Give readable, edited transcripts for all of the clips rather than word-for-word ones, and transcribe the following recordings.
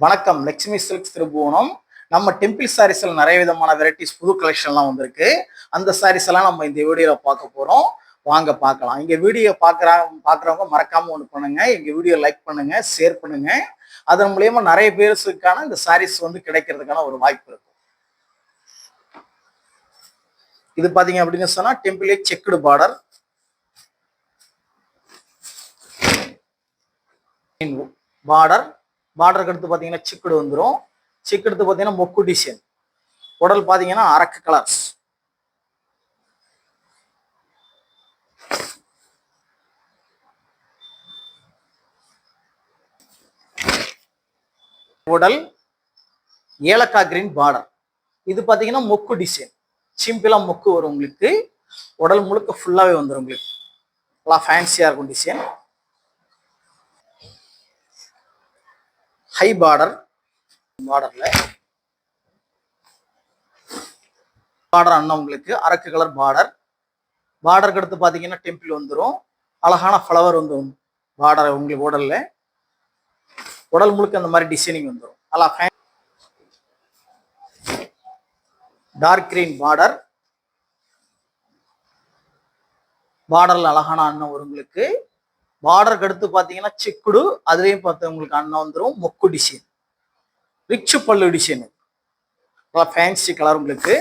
வணக்கம். லட்சுமி சில்க்ஸ் திருபுவனம். நம்ம டெம்பிள் சாரீஸ்ல நிறைய விதமான வெரைட்டிஸ் புது கலெக்ஷன்லாம் வந்திருக்கு. அந்த சாரீஸ் எல்லாம் நம்ம இந்த வீடியோல பார்க்க போறோம். வாங்க பார்க்கலாம். இங்க வீடியோ பார்க்குறவங்க மறக்காம ஒன்று பண்ணுங்க. எங்க வீடியோ லைக் பண்ணுங்க, ஷேர் பண்ணுங்க. அதன் மூலியமா நிறைய பேருக்கான இந்த சாரீஸ் கிடைக்கிறதுக்கான ஒரு வாய்ப்பு இருக்கும். இது பாத்தீங்க அப்படின்னு சொன்னா டெம்பிளே செக்குடு பார்டர், பார்டருக்கு அடுத்து பார்த்தீங்கன்னா சிக்குடு வந்துடும். சிக்கெடுத்து பார்த்தீங்கன்னா மொக்கு டிசைன். உடல் பார்த்தீங்கன்னா அரக்கு கலர்ஸ். உடல் ஏலக்காய் கிரீன் பார்டர். இது பார்த்தீங்கன்னா மொக்கு டிசைன். சிம்பிளா மொக்கு வரும் உங்களுக்கு. உடல் முழுக்க ஃபுல்லாவே வந்துடும் உங்களுக்கு. நல்லா ஃபேன்சியா இருக்கும் டிசைன். High border. பார்டர்ல பார்டர் அண்ணா உங்களுக்கு அரக்கு கலர் பார்டர். பார்டருக்கு அடுத்து பாத்தீங்கன்னா டெம்பிள் வந்துடும். அழகான ஃப்ளவர் வந்துடும் பார்டர் உங்களுக்கு. உடல் முழுக்க அந்த மாதிரி டிசைனிங் வந்துடும். நல்லா டார்க் கிரீன் பார்டர். பார்டர்ல அழகான அண்ணன் வரும் உங்களுக்கு. பார்டருக்கு அடுத்து பாத்தீங்கன்னா சிக்குடு. அதுலயும் பார்த்து உங்களுக்கு அண்ணன் வந்துடும் மொக்கு டிசைன். ரிச் பல்லு டிசைன். நல்லா ஃபேன்சி கலர் உங்களுக்கு.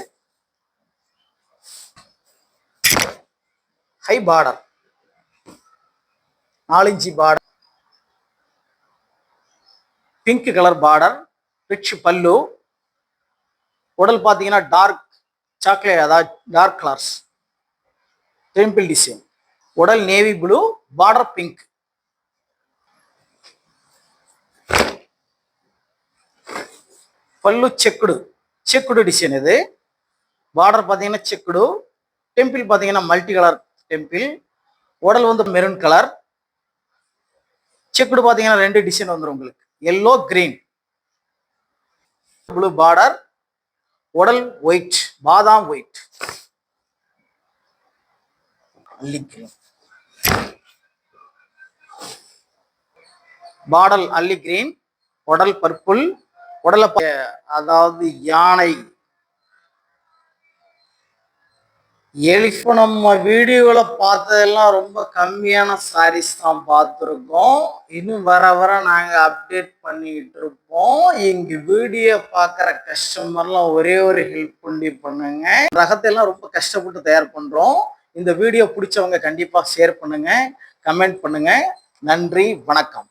High border 4 inch border. Pink colour border, rich பல்லு. உடல் பார்த்தீங்கன்னா டார்க் சாக்லேட், அதாவது டார்க் கலர்ஸ். Temple design. உடல் நேவி ப்ளூ, பார்டர் பிங்க். பல்லு செக்குடு டிசைன். இது பார்டர் பார்த்தீங்கன்னா செக்குடு. டெம்பிள் பார்த்தீங்கன்னா மல்டி கலர் டெம்பிள். உடல் மெரூன் கலர். செக்குடு பார்த்தீங்கன்னா 2 டிசைன் வந்துடும் உங்களுக்கு. Yellow green. Blue border. உடல் ஒயிட், பாதாம் ஒயிட். அல்லி கிரீன். பார்டர் அல்லி கிரீன். உடல் பர்பிள். உடலை அதாவது யானை. இப்போ நம்ம வீடியோவில் பார்த்ததெல்லாம் ரொம்ப கம்மியான சாரீஸ் தான் பார்த்துருக்கோம். இன்னும் வர வர நாங்கள் அப்டேட் பண்ணிக்கிட்டு இருப்போம். எங்கள் வீடியோ பார்க்குற கஸ்டமர்லாம் ஒரே ஒரு ஹெல்ப் பண்ணுங்க. ரகத்தையெல்லாம் ரொம்ப கஷ்டப்பட்டு தயார் பண்ணுறோம். இந்த வீடியோ பிடிச்சவங்க கண்டிப்பாக ஷேர் பண்ணுங்க, கமெண்ட் பண்ணுங்க. நன்றி, வணக்கம்.